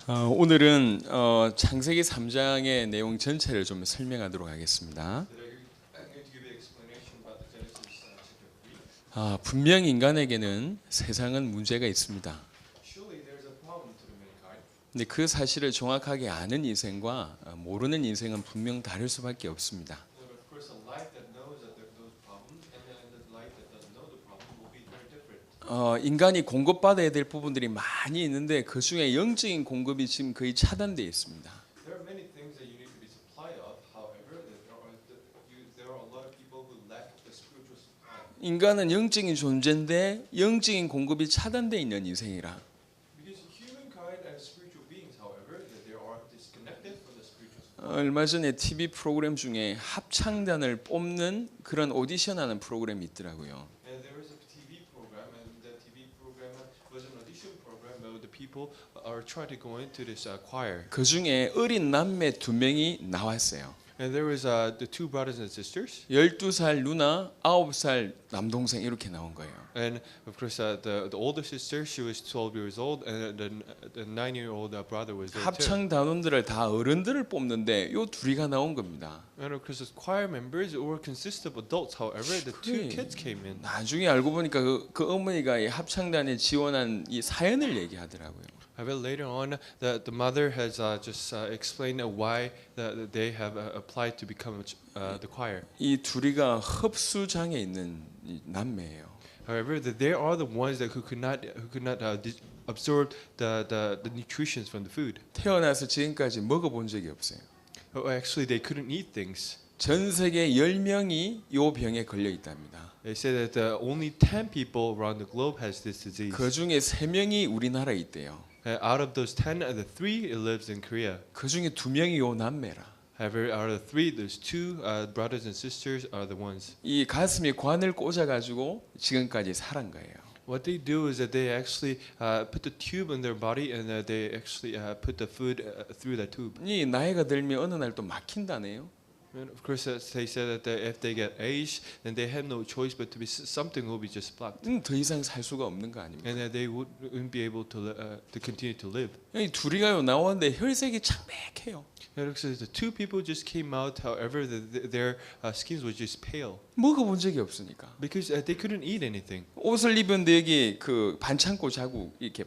오늘은 창세기 3장의 내용 전체를 좀 설명하도록 하겠습니다. 분명 인간에게는 세상은 문제가 있습니다. 근데 그 사실을 정확하게 아는 인생과 모르는 인생은 분명 다를 수밖에 없습니다. 인간이 공급받아야 될 부분들이 많이 있는데 그 중에 영적인 공급이 지금 거의 차단되어 있습니다. 인간은 영적인 존재인데 영적인 공급이 차단되어 있는 인생이라. 얼마 전에 TV 프로그램 중에 합창단을 뽑는 그런 오디션하는 프로그램이 있더라고요. 그 중에 어린 남매 2명이 나왔어요. And there was the two brothers and sisters. 12살 누나, 9살 남동생 이렇게 나온 거예요. And of course, the older sister, she was 12 years old, and the 9-year-old brother was there too. 합창 단원들을 다 어른들을 뽑는데 요 둘이가 나온 겁니다. And of course, the choir members were consist of adults. However, the two kids came in. 나중에 알고 보니까 그 어머니가 이 합창단에 지원한 이 사연을 얘기하더라고요. However, later on, the mother has just explained why they have applied to become the choir. 이 둘이가 흡수장애 있는 남매예요. However, they are the ones that who could not absorb the nutrition from the food. 태어나서 지금까지 먹어본 적이 없어요. Actually, they couldn't eat things. 전 세계 10명이 이 병에 걸려 있답니다. They say that only 10 people around the globe has this disease. 그 중에 3명이 우리나라에 있대요. Out of those 10, the 3 lives in Korea. 그 중에 2명이 요 남매라. However, out of the 3, those 2 brothers and sisters are the ones. 이 가슴에 관을 꽂아 가지고 지금까지 살은 거예요. What they do is that they actually put the tube in their body and they actually put the food through that tube. 이 나이가 들면 어느 날 또 막힌다네요. And of course, they said that if they get age, then they have no choice but to be something will be just blocked. 더 이상 살 수가 없는 거 아닙니까? And that they wouldn't be able to continue to live. 이 둘이가요 나왔는데 혈색이 창백해요. And the 2 people just came out. However, their skins were just pale. 먹어본 적이 없으니까. Because they couldn't eat anything. 옷을 입은데 여기 그 반창고 자국 이렇게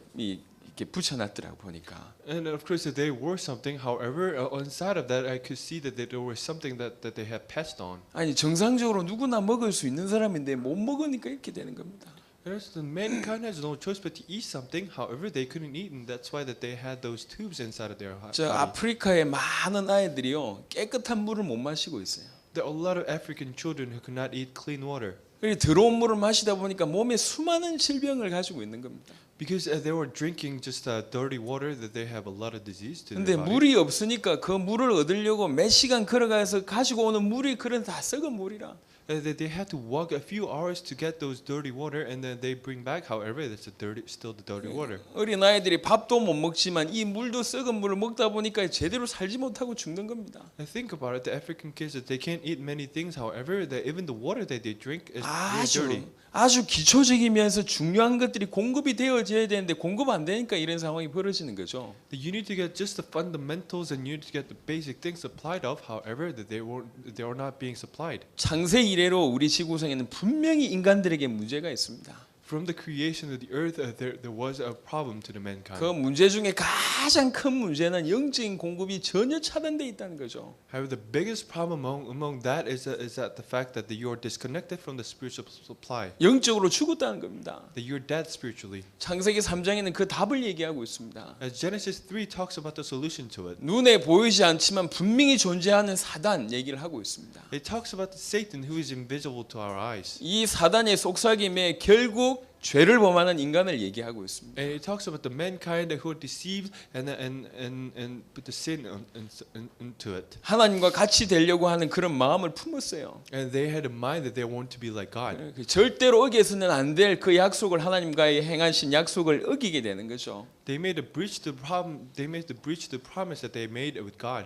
붙여놨더라고 보니까. And of course, they wore something. However, on side of that, I could see that there was something that they had passed on. 아니 정상적으로 누구나 먹을 수 있는 사람인데 못 먹으니까 이렇게 되는 겁니다. The mankind has no choice but to eat something. However, they couldn't eat, and that's why that they had those tubes inside of their body. 저 아프리카의 많은 아이들이요 깨끗한 물을 못 마시고 있어요. There are a lot of African children who could not eat clean water. 더러운 물을 마시다 보니까 몸에 수많은 질병을 가지고 있는 겁니다. Because they were drinking just dirty water, that they have a lot of disease to 근데 their body. 물이 없으니까 그 물을 얻으려고 몇 시간 걸어가서 가지고 오는 물이 그런 다 썩은 물이라. That they had to walk a few hours to get those dirty water, and then they bring back. However, it's still the dirty water. 어린 아이들이 밥도 못 먹지만 이 물도 썩은 물을 먹다 보니까 제대로 살지 못하고 죽는 겁니다. And think about it, the African kids that they can't eat many things. However, even the water that they drink is very dirty. 아주 기초적이면서 중요한 것들이 공급이 되어져야 되는데 공급 안 되니까 이런 상황이 벌어지는 거죠. You need to get just the fundamentals, and you need to get the basic things supplied of. However, that they are not being supplied. 창세 이래로 우리 지구상에는 분명히 인간들에게 문제가 있습니다. From the creation of the earth, there was a problem to the mankind. 그 문제 중에 가장 큰 문제는 영적인 공급이 전혀 차단돼 있다는 거죠. However, the biggest problem among that is that the fact that you are disconnected from the spiritual supply. 영적으로 죽었다는 겁니다. That you're dead spiritually. 창세기 3장에는 그 답을 얘기하고 있습니다. Genesis 3 talks about the solution to it. 눈에 보이지 않지만 분명히 존재하는 사단 얘기를 하고 있습니다. It talks about Satan who is invisible to our eyes. 이 사단의 속삭임에 결국 죄를 범하는 인간을 얘기하고 있습니다. And it talks about the mankind who are deceived and put the sin into it. 하나님과 같이 되려고 하는 그런 마음을 품었어요. And they had a mind that they want to be like God. 절대로 어겨서는 안 될 그 약속을 하나님과의 행하신 약속을 어기게 되는 거죠. They made a breach the problem. They made the breach the promise that they made with God.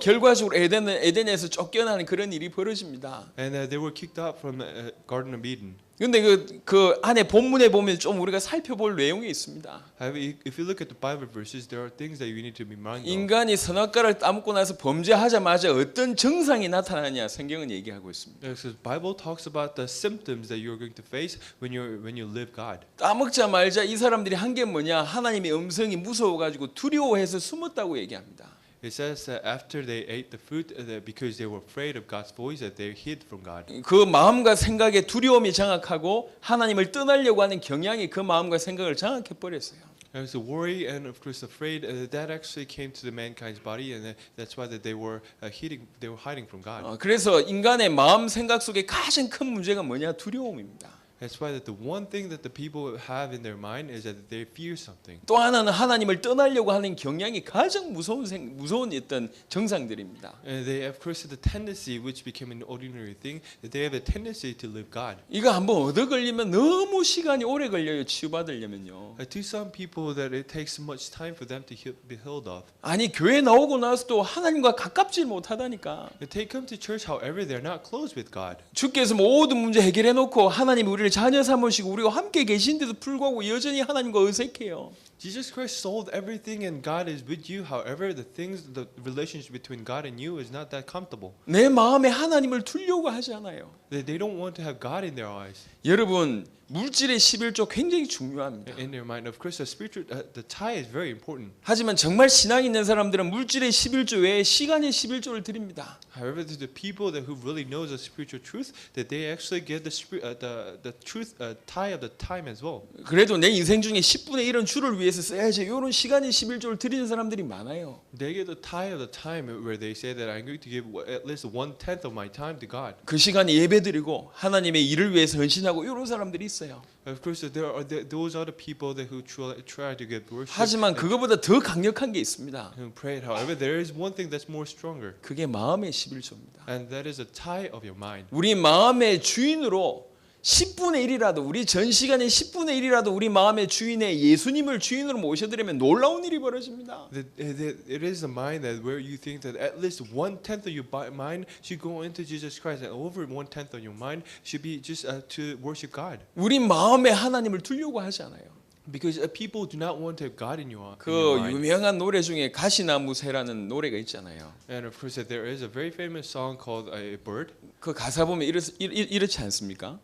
결과적으로 에덴에서 쫓겨나는 그런 일이 벌어집니다. And they were kicked out from the Garden of Eden. 근데 그 안에 본문에 보면 좀 우리가 살펴볼 내용이 있습니다. However, if you look at the Bible verses, there are things that you need to be mindful of. 인간이 선악과를 따먹고 나서 범죄하자마자 어떤 증상이 나타나냐 성경은 얘기하고 있습니다. So the Bible talks about the symptoms that you're going to face when you live God. 따먹자마자 이 사람들이 한 게 뭐냐? 하나님의 음성이 무서워가지고 두려워해서 숨었다고 얘기합니다. It says that after they ate the fruit, because they were afraid of God's voice, that they hid from God. 그 마음과 생각에 두려움이 장악하고 하나님을 떠나려고 하는 경향이 그 마음과 생각을 장악해 버렸어요. And so worry and of course afraid that actually came to the mankind's body, and that's why that they were hiding from God. 그래서 인간의 마음 생각 속에 가장 큰 문제가 뭐냐? 두려움입니다. That's why that the one thing that the people have in their mind is that they fear something. 또 하나는 하나님을 떠나려고 하는 경향이 가장 무서운 어떤 정상들입니다. And they of course the tendency, which became an ordinary thing, that they have a tendency to live God. 이거 한번 얻어 걸리면 너무 시간이 오래 걸려요. 치유받으려면요. To some people, that it takes much time for them to be healed of. 아니 교회 나오고 나서도 하나님과 가깝지 못하다니까. If they come to church, however, they're not close with God. 주께서 모든 문제 해결해 놓고 하나님 우리를 자녀 삼으시고 우리와 함께 계신데도 불구하고 여전히 하나님과 어색해요. Jesus Christ solved everything, and God is with you. However, the relationship between God and you is not that comfortable. 내 마음에 하나님을 두려고 하지 않아요. They don't want to have God in their eyes. 여러분 물질의 11조 굉장히 중요합니다. In their mind, of course, the tithe is very important. 하지만 정말 신앙 있는 사람들은 물질의 11조 외에 시간의 11조를 드립니다. However, to the people who really knows the spiritual truth, that they actually give the truth tithe of the time as well. 그래도 내 인생 중에 10분의 1은 주를 위해서 써야지 이런 시간의 11조를 드리는 사람들이 많아요. They give the tithe of the time where they say that I'm going to give at least 1/10 of my time to God. 그 시간에 예배드리고 하나님의 일을 위해서 헌신하고 이런 사람들이 있어요. Of course, those are the people who try to give worship. 하지만 그거보다 더 강력한 게 있습니다. Who prayed. However, there is one thing that's more stronger, 그게 마음의 11조입니다. and that is the tithe of your mind. 우리 마음의 주인으로 10분의 1이라도 우리 전 시간의 10분의 1이라도 우리 마음의 주인의 예수님을 주인으로 모셔드리면 놀라운 일이 벌어집니다. It is the mind that where you think that at least 1/10 of your mind should go into Jesus Christ, and over 1/10 of your mind should be just to worship God. 우리 마음에 하나님을 두려고 하지 않아요. Because people do not want to have God in your 그 mind. 유명한 노래 중에 가시나무 새라는 노래가 있잖아요. And of course, there is a very famous song called "A Bird." 그 가사 보면 이렇지 않습니까?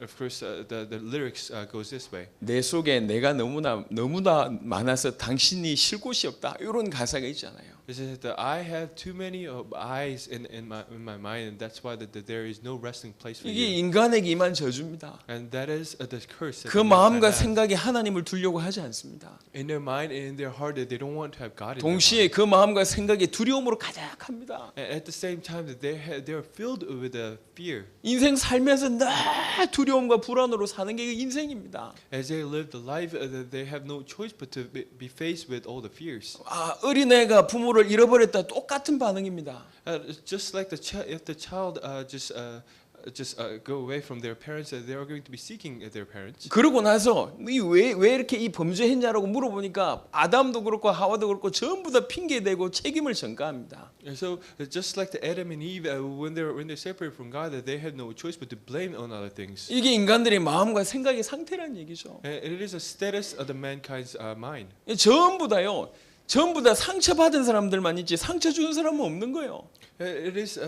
Of course, the lyrics goes this way. 내 속에 내가 너무나 많아서 당신이 쉴 곳이 없다. 이런 가사가 있잖아요. It says that I have too many eyes in my mind, and that's why that there is no resting place for 이게 you. 인간에게 임한 저주입니다. And that is the curse. that 그 the 마음과 mankind has. 생각에 하나님을 두려고 하지 않습니다. In their mind and in their heart, that they don't want to have God in their 동시에 mind. 그 마음과 생각에 두려움으로 가득합니다. And at the same time, that they are filled with fear. 인생 살면서 늘 두려움과 불안으로 사는 게 인생입니다. As they live the life, that they have no choice but to be faced with all the fears. 어린애가 부모를 잃어버렸다 똑같은 반응입니다. Just like if the child just go away from their parents, they are going to be seeking their parents. 그러고 나서 왜 이렇게 이 범죄했냐라고 물어보니까 아담도 그렇고 하와도 그렇고 전부 다 핑계 대고 책임을 전가합니다. And so just like the Adam and Eve, when they're separated from God, that they had no choice but to blame on other things. 이게 인간들의 마음과 생각의 상태란 얘기죠. And it is a status of the mankind's mind. 전부 다 상처받은 사람들만 있지 상처 주는 사람은 없는 거예요. It is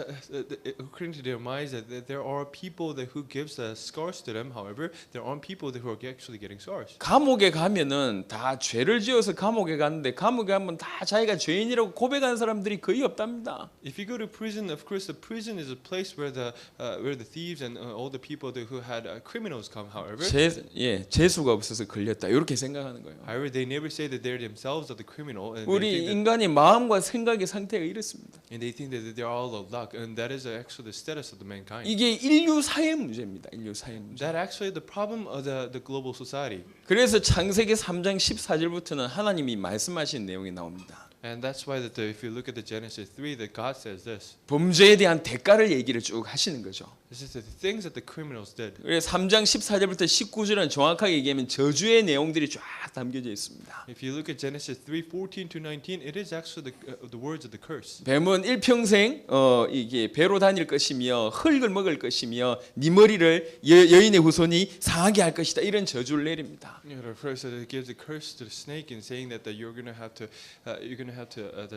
according to their minds that there are people who gives scars to them. However, there aren't people who are actually getting scars. 감옥에 가면은 다 죄를 지어서 감옥에 갔는데 감옥에 가면 다 자기가 죄인이라고 고백하는 사람들이 거의 없답니다. If you go to prison, of course, the prison is a place where the thieves and all the people who had criminals come. However, 재수가 없어서 걸렸다 이렇게 생각하는 거예요. however, they never say that they're themselves are the criminal, and 우리 인간의 마음과 생각의 상태가 이렇습니다. they think that they're all of luck, and that is actually the status of the mankind. 이게 인류 사회 문제입니다. 인류 사회 문제. That actually the problem of the global society. 그래서 창세기 3장 14절부터는 하나님이 말씀하신 내용이 나옵니다. And that's why that if you look at the Genesis 3, that God says this. 범죄에 대한 대가를 얘기를 쭉 하시는 거죠. This is the things that the criminals did. 그래서 3장 14절부터 19절은 정확하게 얘기하면 저주의 내용들이 쫙 담겨져 있습니다. If you look at Genesis 3:14 to 19, it is actually the words of the curse. 뱀은 일평생 이게 배로 다닐 것이며 흙을 먹을 것이며 네 머리를 여인의 후손이 상하게 할 것이다. 이런 저주를 내립니다. You know, first it gives a curse to the snake in saying that you're going to have to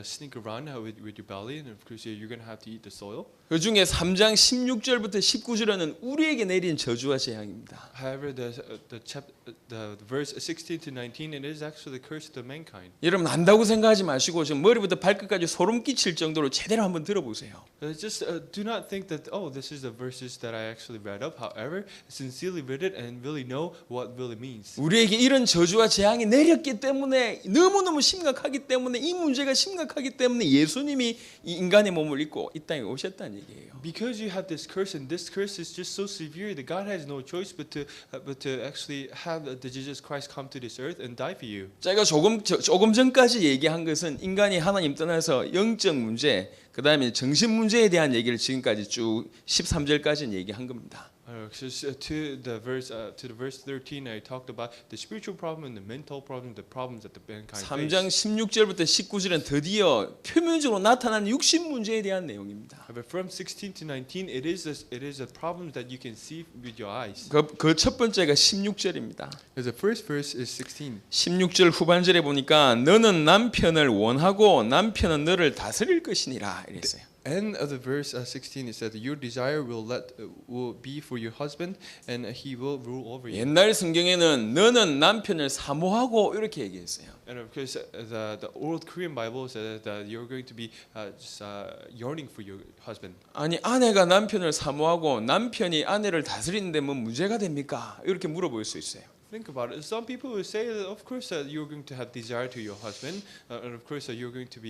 sneak around with your belly, and of course you're going to have to eat the soil. 그 중에 3장 16절부터 19절은 우리에게 내린 저주와 재앙입니다. However, the verse 16 to 19, it is actually the curse to mankind. 여러분 안다고 생각하지 마시고 지금 머리부터 발끝까지 소름 끼칠 정도로 제대로 한번 들어보세요. Just do not think that this is the verses that I actually read up. However, sincerely read it and really know what really means. 우리에게 이런 저주와 재앙이 내렸기 때문에 너무너무 심각하기 때문에 이 문제가 심각하기 때문에 예수님이 이 인간의 몸을 입고 이 땅에 오셨다는 얘기예요. Because you have this curse, and this curse is just so severe that God has no choice but to actually have the Jesus Christ come to this earth and die for you. 제가 조금 전까지 얘기한 것은 인간이 하나님 떠나서 영적 문제, 그 다음에 정신 문제에 대한 얘기를 지금까지 쭉 13절까지는 얘기한 겁니다. To the verse 13, I talked about the spiritual problem and the mental problem, the problems that the mankind 3장 face. 16절부터 19절은 드디어 표면적으로 나타나는 육신 문제에 대한 내용입니다. But from 16 to 19, it is a problem that you can see with your eyes. 그 첫 번째가 16절입니다. The first verse is 16. 16절 후반절에 보니까 너는 남편을 원하고 남편은 너를 다스릴 것이니라 이랬어요. End of the verse 16 it said your desire will be for your husband and he will rule over you. 옛날 성경에는 너는 남편을 사모하고 이렇게 얘기했어요. And of course the old Korean Bible says that you're going to be yearning for your husband. 아니 아내가 남편을 사모하고 남편이 아내를 다스리는데 뭐 문제가 됩니까? 이렇게 물어볼 수 있어요. Think about it. Some people will say that of course you're going to have desire to your husband, and of course you're going to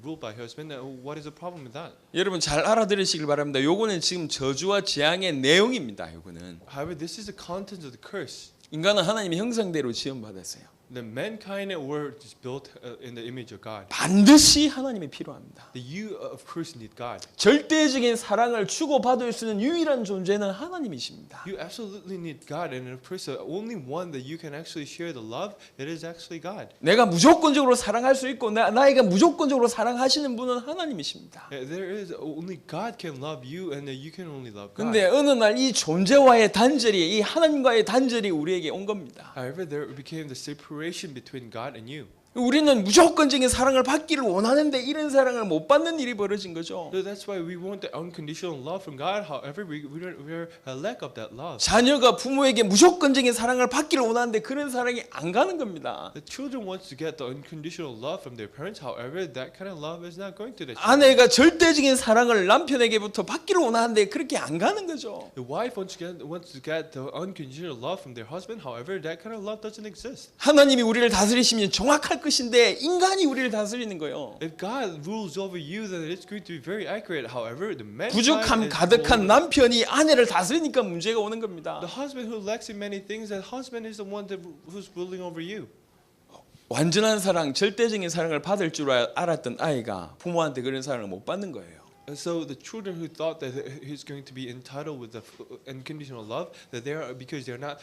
rule by husband. What is the problem with that? 여러분 잘 알아들으시길 바랍니다. 요거는 지금 저주와 재앙의 내용입니다. 요거는 However, this is the content of the curse. 인간은 하나님의 형상대로 지음받았어요. The mankind were just built in the image of God. 반드시 하나님이 필요합니다. That you of course need God. 절대적인 사랑을 주고받을 수 있는 유일한 존재는 하나님이십니다. You absolutely need God, and of course the only one that you can actually share the love, it is actually God. 내가 무조건적으로 사랑할 수 있고 나이가 무조건적으로 사랑하시는 분은 하나님이십니다. There is only God can love you, and you can only love God. 근데 어느 날 이 존재와의 단절이 이 하나님과의 단절이 우리에게 온 겁니다. However, there became the separation between God and you. 우리는 무조건적인 사랑을 받기를 원하는데 이런 사랑을 못 받는 일이 벌어진 거죠. So that's why we want the unconditional love from God. However, we're a lack of that love. 자녀가 부모에게 무조건적인 사랑을 받기를 원하는데 그런 사랑이 안 가는 겁니다. The children wants to get the unconditional love from their parents. However, that kind of love is not going to the children. 아내가 절대적인 사랑을 남편에게부터 받기를 원하는데 그렇게 안 가는 거죠. The wife wants to get the unconditional love from their husband. However, that kind of love doesn't exist. 하나님이 우리를 다스리시면 정확할 것인데 인간이 우리를 다스리는 거예요. If God rules over you, then it's going to be very accurate. However, the man 부족함 가득한 남편이 아내를 다스리니까 문제가 오는 겁니다. the husband who lacks in many things, that husband is the one who's ruling over you. 완전한 사랑, 절대적인 사랑을 받을 줄 알았던 아이가 부모한테 그런 사랑을 못 받는 거예요. And so the children who thought that he's going to be entitled with the unconditional love, that they are because they're not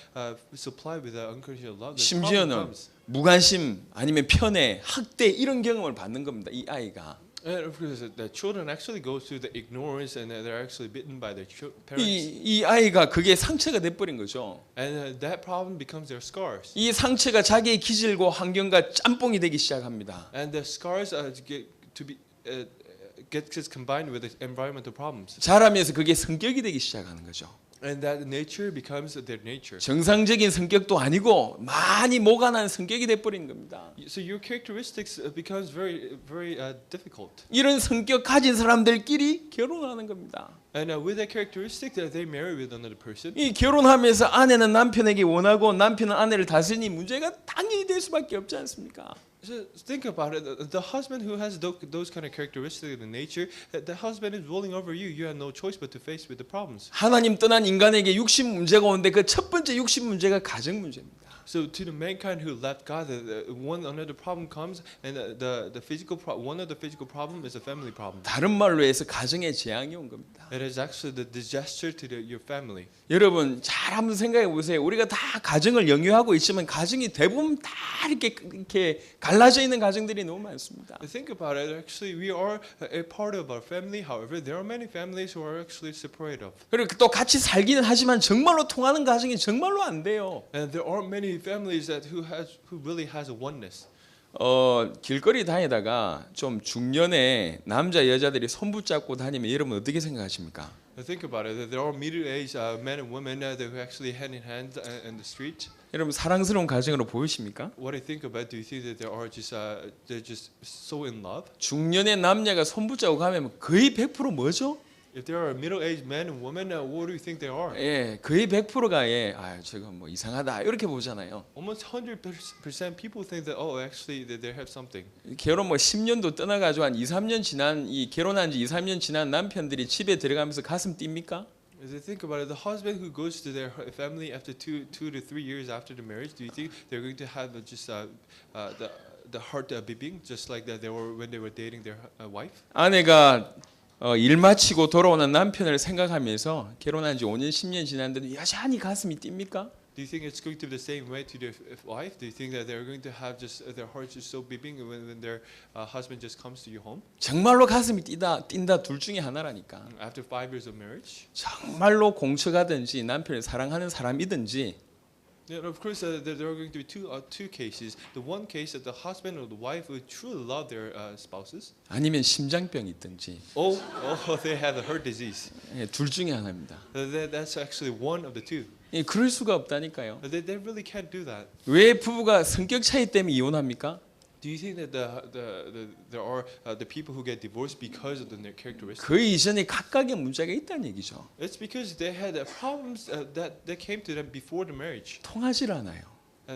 supplied with the unconditional love. the problem 심지어는 comes. 무관심 아니면 편애, 학대 이런 경험을 받는 겁니다. 이 아이가. And of course, the children actually go through the ignorance, and they're actually bitten by their parents. 이 아이가 그게 상처가 돼버린 거죠. And that problem becomes their scars. 이 상처가 자기의 기질과 환경과 짬뽕이 되기 시작합니다. And the scars gets combined with the environmental problems. 자라면서 그게 성격이 되기 시작하는 거죠. And that nature becomes their nature. 정상적인 성격도 아니고 많이 모가난 성격이 돼버린 겁니다. So your characteristics becomes very difficult. 이런 성격 가진 사람들끼리 결혼하는 겁니다. And with that characteristic, that they marry with another person. 이 결혼하면서 아내는 남편에게 원하고 남편은 아내를 다스리니 문제가 당연히 될 수밖에 없지 않습니까? So think about it. The husband who has those kind of characteristics in nature, the husband is ruling over you. You have no choice but to face with the problems. 하나님 떠난 인간에게 육신 문제가 오는데 그 첫 번째 육신 문제가 가정 문제입니다. So to the mankind who left God, one another problem comes, and the physical one of the physical problem is a family problem. 다른 말로 해서 가정에 재앙이 온 겁니다. It is actually the disaster to your family. 여러분 잘 한번 생각해 보세요. 우리가 다 가정을 영유하고 있지만 가정이 대부분 다 이렇게 갈라져 있는 가정들이 너무 많습니다. Think about it. Actually, we are a part of our family. However, there are many families who are actually separated of. 그리고 또 같이 살기는 하지만 정말로 통하는 가정이 정말로 안 돼요. And there are many families that who really has a oneness. 길거리 다니다가 좀 중년에 남자 여자들이 손 붙잡고 다니면 여러분 어떻게 생각하십니까? Think about it. There are middle-aged men and women that who actually hand in hand in the street. 여러분 사랑스러운 가정으로 보이십니까? What I think about, do you think that they are just they're just so in love? 중년의 남녀가 손 붙잡고 가면 거의 100% 뭐죠? If there are middle-aged men and women, what do you think they are? 예, 거의 100%가 저거 뭐 이상하다 이렇게 보잖아요. Almost 100% people think that actually that they have something. 결혼 뭐 10년도 떠나가지고 한 2, 3년 지난 이 결혼한 지 2, 3년 지난 남편들이 집에 들어가면서 가슴 뜁니까? As I think about it, the husband who goes to their family after two to 3 years after the marriage, do you think they're going to have just the heart beating just like that they were when they were dating their wife? 아내가 일 마치고 돌아오는 남편을 생각하면서 결혼한 지 5년, 10년 지났는데도 여전히 가슴이 뜁니까? Do you think it's going to be the same way to their wife? Do you think that they're going to have just their hearts just so beating when their husband just comes to your home? 정말로 가슴이 뛴다 둘 중에 하나라니까. After 5 years of marriage? 정말로 공처가든지 남편을 사랑하는 사람이든지 Yeah, of course, there are going to be two cases. The one case that the husband or the wife would truly love their spouses. 아니면 심장병이 있든지 They have a heart disease. 예, 둘 중에 하나입니다. That's actually one of the two. 예, 그럴 수가 없다니까요. They really can't do that. 왜 부부가 성격 차이 때문에 이혼합니까? Do you think that there are the people who get divorced because of their characteristics? 그 이전에 각각의 문제가 있다는 얘기죠. It's because they had problems that came to them before the marriage. 통하질 않아요.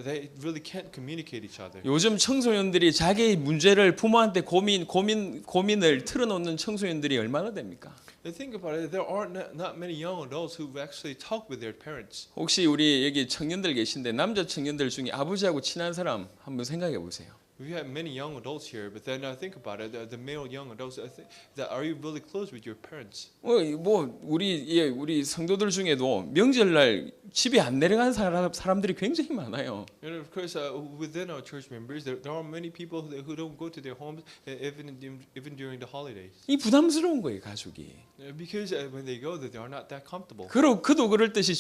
They really can't communicate each other. 요즘 청소년들이 자기 문제를 부모한테 고민을 털어놓는 청소년들이 얼마나 됩니까? Think about it. There are not many young adults who actually talk with their parents. 혹시 우리 여기 청년들 계신데 남자 청년들 중에 아버지하고 친한 사람 한번 생각해 보세요. We have many young adults here, but then think about it. The male young adults, that are you really close with your parents? 뭐 우리 성도들 중에도 명절날 집에 안 내려간 사람들이 굉장히 많아요. And of course, within our church members, there are many people who don't go to their homes even during the holidays. 이 부담스러운 거예요, 가족이. Because when they go, they are not that comfortable. 그도 그럴 듯이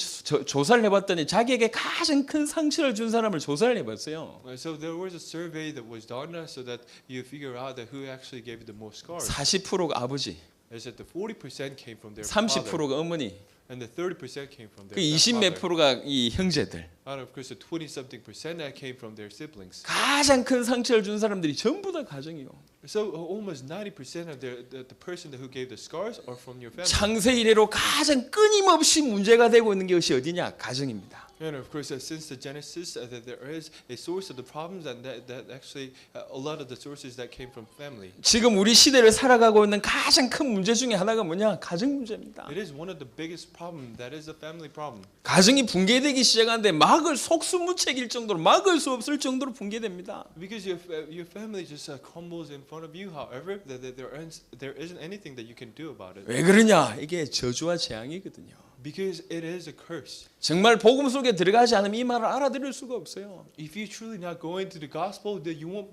조사를 해봤더니 자기에게 가장 큰 상처를 준 사람을 조사를 해봤어요. So there was a survey that was done so that you figure out that who actually gave the most scars. 40%가 아버지, Is that the 40% came from their 30%가 father, 어머니, and the 30% came from 그 their 20 몇 father. 프로가 이 형제들. And of course, the 20-something% that came from their siblings. 가장 큰 상처를 준 사람들이 전부 다 가정이요. So almost 90% of the person who gave the scars are from your family. 창세 이래로 가장 끊임없이 문제가 되고 있는 것이 어디냐? 가정입니다. And of course, since the Genesis, that there is a source of the problems, and that actually a lot of the sources that came from family. 지금 우리 시대를 살아가고 있는 가장 큰 문제 중에 하나가 뭐냐? 가정 문제입니다. It is one of the biggest problems. That is the family problem. 가정이 붕괴되기 시작하는데 막을 속수무책일 정도로 막을 수 없을 정도로 붕괴됩니다. Because your family just crumbles in front of you. However, there isn't anything that you can do about it. 왜 그러냐? 이게 저주와 재앙이거든요. Because it is a curse. 정말 복음 속에 들어가지 않으면 이 말을 알아들을 수가 없어요. If you truly not go into the gospel, then you won't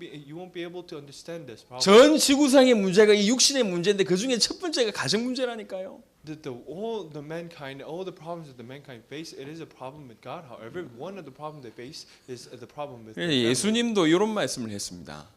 be able to understand this problem. 전 지구상의 문제가 이 육신의 문제인데 그 중에 첫 번째가 가정 문제라니까요. All the problems that the mankind face, it is a problem with God. However, one of the problems they face is the problem with family. 예수님도 이런 말씀을 했습니다.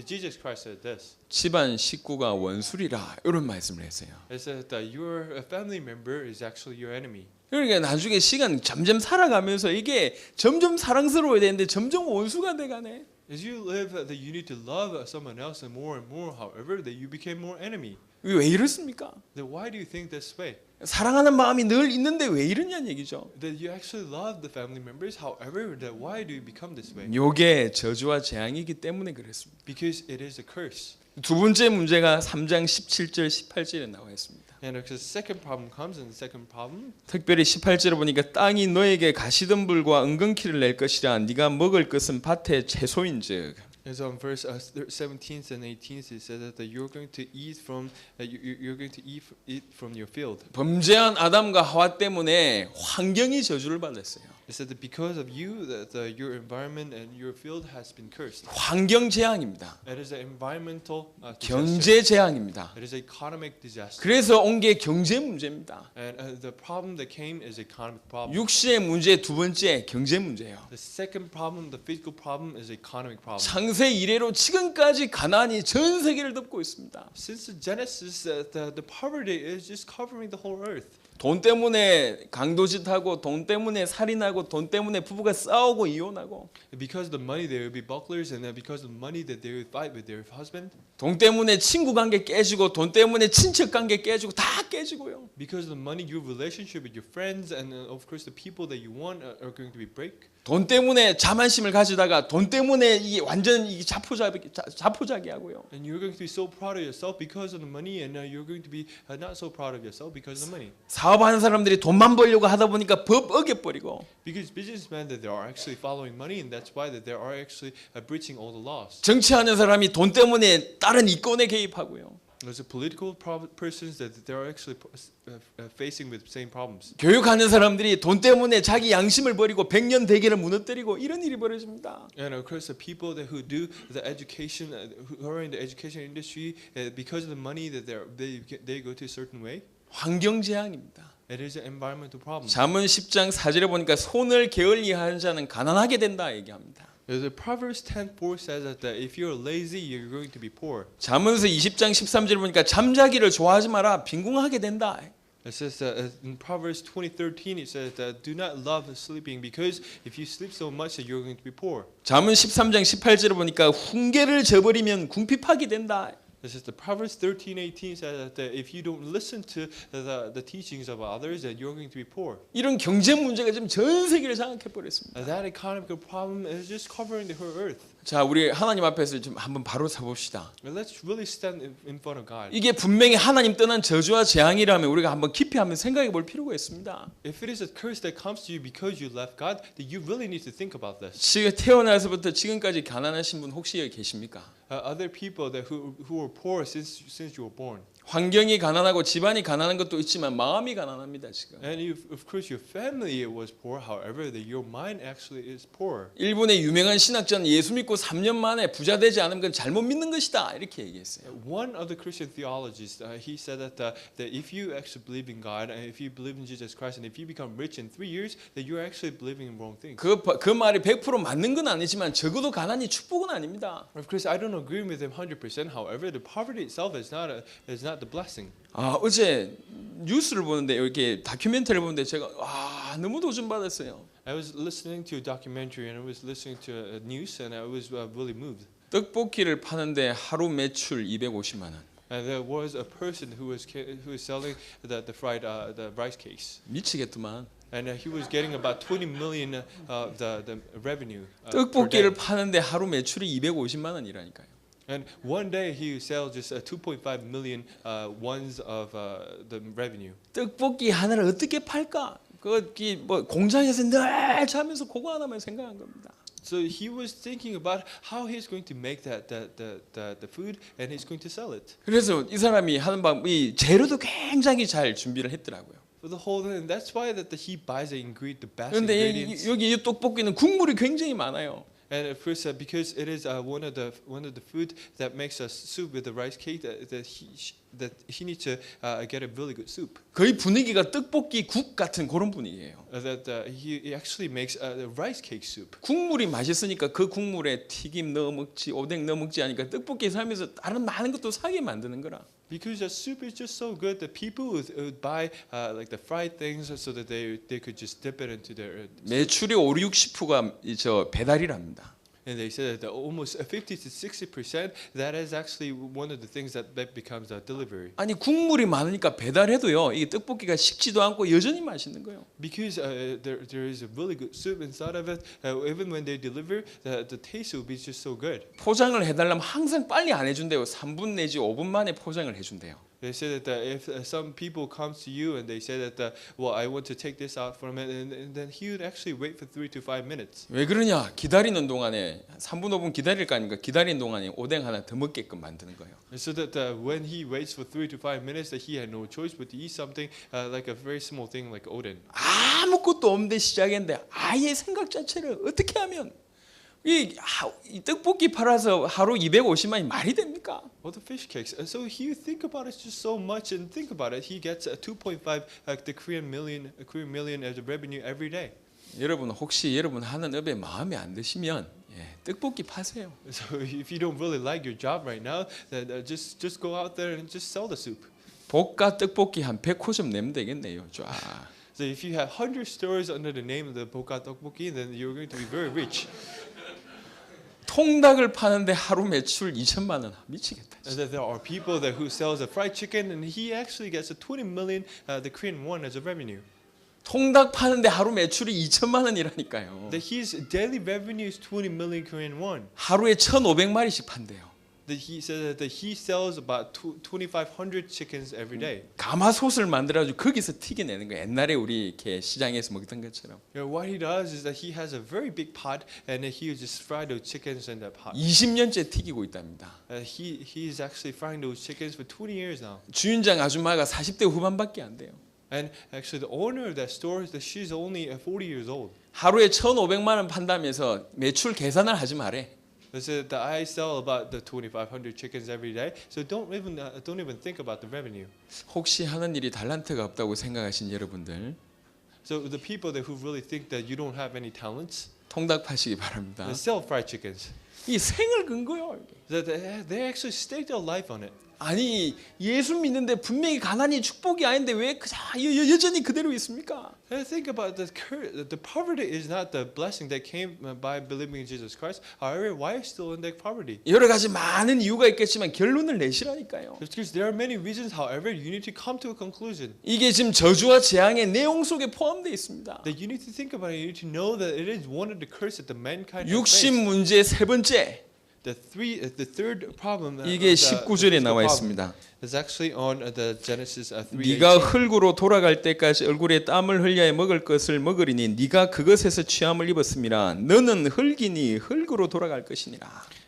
Jesus Christ said this. 집안 식구가 원수리라 이런 말씀을 했어요. It says that your family member is actually your enemy. 그러니까 나중에 시간 점점 살아가면서 이게 점점 사랑스러워야 되는데 점점 원수가 돼가네. As you live, that you need to love someone else and more. However, that you became more enemy. 왜 이렇습니까? Then why do you think this way? 사랑하는 마음이 늘 있는데 왜 이러냐는 얘기죠. That you actually love the family members. However, that why do you become this way? 요게 저주와 재앙이기 때문에 그랬습니다. Because it is a curse. 두 번째 문제가 3장 17절 18절에 나와 있습니다. And the second problem comes, and the second problem, 특별히 18절을 보니까 땅이 너에게 가시덤불과 은근키를 낼 것이라 네가 먹을 것은 밭의 채소인즉. is on verse 17th and 18th. It says that you're going to eat from you're going to eat from your field. 범죄한 아담과 하와 때문에 환경이 저주를 받았어요. It said that because of you, that your environment and your field has been cursed. 환경 재앙입니다. It is an environmental 경제 재앙입니다. It is an economic disaster. 그래서 온 게 경제 문제입니다. And the problem that came is economic problem. 육신의 문제 두 번째 경제 문제예요. The second problem, the physical problem, is economic problem. 창세 이래로 지금까지 가나안이 전 세계를 덮고 있습니다. Since the Genesis, the poverty is just covering the whole earth. 돈 때문에 강도짓하고 돈 때문에 살인하고 돈 때문에 부부가 싸우고 이혼하고 Because of the money, there will be bucklers, and then because of the money, that they will fight with their husband. 돈 때문에 친구 관계 깨지고 돈 때문에 친척 관계 깨지고 다 깨지고요. Because of the money, your relationship with your friends, and of course the people that you want are going to be break. 돈 때문에 자만심을 가지다가 돈 때문에 이게 완전 이게 자포자기 하고요. And you're going to be so proud of yourself because of the money, and you're going to be not so proud of yourself because of the money. 사업하는 사람들이 돈만 벌려고 하다 보니까 법 어겨버리고 Because businessmen that they are actually following money, and that's why that they are actually breaching all the laws. 정치하는 사람이 돈 때문에 다른 이권에 개입하고요. There's a political persons that they are actually facing with same problems. 교육하는 사람들이 돈 때문에 자기 양심을 버리고 백년 대계를 무너뜨리고 이런 일이 벌어집니다. And of course, the people that who do the education, who are in the education industry, because of the money that they go to a certain way. 환경 재앙입니다. It is an environmental problem. 잠언 10장 4절에 보니까 손을 게을리하는 자는 가난하게 된다 얘기합니다. The Proverbs 10:4 says that if you're lazy, you're going to be poor. 잠언서 20장 13절에 보니까 잠자기를 좋아하지 마라 빈궁하게 된다. It says that in Proverbs 20:13 it says that do not love sleeping because if you sleep so much that you're going to be poor. 잠언 13장 18절에 보니까 훈계를 저버리면 궁핍하게 된다. This is the Proverbs 13:18 says that if you don't listen to the teachings of others, that you're going to be poor. 이런 경제 문제가 지금 전 세계를 장악해 버렸습니다. That economic problem is just covering the whole earth. 자, 우리 하나님 앞에서 좀 한번 바로 서 봅시다. Let's really stand in front of God. 이게 분명히 하나님 떠난 저주와 재앙이라면 우리가 한번 깊이 한번 생각해 볼 필요가 있습니다. If it is a curse that comes to you because you left God, then you really need to think about this. 지금 태어나서부터 지금까지 가난하신 분 혹시 여기 계십니까? Other people that who were poor since you were born. 환경이 가난하고 집안이 가난한 것도 있지만 마음이 가난합니다 지금. And of course your family was poor. However, that your mind actually is poor. 일본의 유명한 신학자는 예수 믿고 3년 만에 부자 되지 않으면 그건 잘못 믿는 것이다 이렇게 얘기했어요. One of the Christian theologists, he said that if you actually believe in God, and if you believe in Jesus Christ, and if you become rich in 3 years, that you're actually believing in wrong things. 그 말이 100% 맞는 건 아니지만 적어도 가난이 축복은 아닙니다. Of course, I don't agree with him 100%. However, the poverty itself is not the blessing. 어제 뉴스를 보는데 이렇게 다큐멘터리를 보는데 제가 너무 도전 받았어요. I was listening to a documentary and I was listening to a news and I was really moved. 떡볶이를 파는데 하루 매출 250만 원. And there was a person who was selling the rice cakes. 미치겠더만. And he was getting about 20 million the revenue. 떡볶이를 파는데 하루 매출이 250만 원이라니까요. And one day he sell just 2.5 million ones of the revenue. 떡볶이 하나를 어떻게 팔까? 뭐 공장에서 늘 자면서 그거 하나만 생각한 겁니다. So he was thinking about how he's going to make the food and he's going to sell it. 그래서 이 사람이 하는 방법이 재료도 굉장히 잘 준비를 했더라고요. For the whole thing, and that's why that he buys the best 그런데 ingredients. 여기 이 떡볶이는 국물이 굉장히 많아요. And of course, because it is one of the food that makes us soup with the rice cake, that he needs to get a really good soup. 거의 분위기가 떡볶이 국 같은 그런 분위기예요. That he actually makes a rice cake soup. 국물이 맛있으니까 그 국물에 튀김 넣어 먹지, 오뎅 넣어 먹지 하니까 떡볶이 사면서 다른 많은 것도 사게 만드는 거라. Because the soup is just so good that people would buy like the fried things so that they could just dip it into their. 매출이 5, 60%가 저 배달이랍니다. and they said that almost 50 to 60% that is actually one of the things that becomes delivery. 아니 국물이 많으니까 배달해도요. 이게 떡볶이가 식지도 않고 여전히 맛있는 거예요. Because there is a really good soup inside of it. Even when they deliver, the taste will be just so good. 포장을 해달라면 항상 빨리 안 해준대요. 3분 내지 5분 만에 포장을 해준대요. They say that if some people comes to you and they say that well I want to take this out from it, and then he would actually wait for 3 to 5 minutes. 왜 그러냐? 기다리는 동안에 3분 5분 기다릴 거 아닙니까? 기다리는 동안에 오뎅 하나 더 먹게끔 만드는 거예요. And so that when he waits for 3 to 5 minutes, that he had no choice but to eat something like a very small thing like oden. 아무것도 없는데 시작했는데 아예 생각 자체를 어떻게 하면 이 떡볶이 팔아서 하루 250만이 말이 됩니까? Well, the fish cakes. So he think about it just so much, and think about it. He gets 2.5 the Korean million as a revenue every day. 여러분 혹시 여러분 하는 업에 마음에 안 드시면 떡볶이 파세요. So if you don't really like your job right now, then just go out there and just sell the soup. 볶아 떡볶이 한 100호점 내면 되겠네요. 쫙. So if you have 100 stores under the name of the Boka Tteokbokki, then you're going to be very rich. 통닭을 파는데 하루 매출 2천만 원 미치겠다. And that there are people that who sells a fried chicken, and he actually gets a 20 million the Korean won as a revenue. 통닭 파는데 하루 매출이 2천만 원이라니까요. That his daily revenue is 20 million Korean won. 하루에 1,500마리씩 판대요. That he said that he sells about 2,500 chickens every day. 가마솥을 만들어가지고 거기서 튀겨내는 거예요. 옛날에 우리 이렇게 시장에서 먹던 것처럼. What he does is that he has a very big pot, and he would just fry those chickens in that pot. 20년째 튀기고 있답니다. He is actually frying those chickens for 20 years now. 주인장 아줌마가 40대 후반밖에 안 돼요. And actually, the owner of that store, that she's only 40 years old. 하루에 1,500만 원 판다면서 매출 계산을 하지 말래. They said that I sell about the 2,500 chickens every day, so don't even think about the revenue. 혹시 하는 일이 달란트가 없다고 생각하신 여러분들 So the people that who really think that you don't have any talents, 통닭 파시기 바랍니다. they sell fried chickens. 이 생을 근 거요. That they actually stake their life on it. 아니 예수 믿는데 분명히 가난이 축복이 아닌데 왜 여전히 그대로 있습니까? And think about the poverty is not the blessing that came by believing in Jesus Christ. However, why are you still in that poverty? 여러 가지 많은 이유가 있겠지만 결론을 내시라니까요. Because there are many reasons. However, you need to come to a conclusion. 이게 지금 저주와 재앙의 내용 속에 포함되어 있습니다. That you need to think about it. You need to know that it is one of the curses that the mankind has 육신 faced. 문제 세 번째. The third problem 이게 19절에 나와 있습니다. is actually on the Genesis 3:18. 네가 흙으로 돌아갈 때까지 얼굴에 땀을 흘려야 먹을 것을 먹으리니 네가 그것에서 취함을 입었음이라 너는 흙이니 흙으로 돌아갈 것이니라.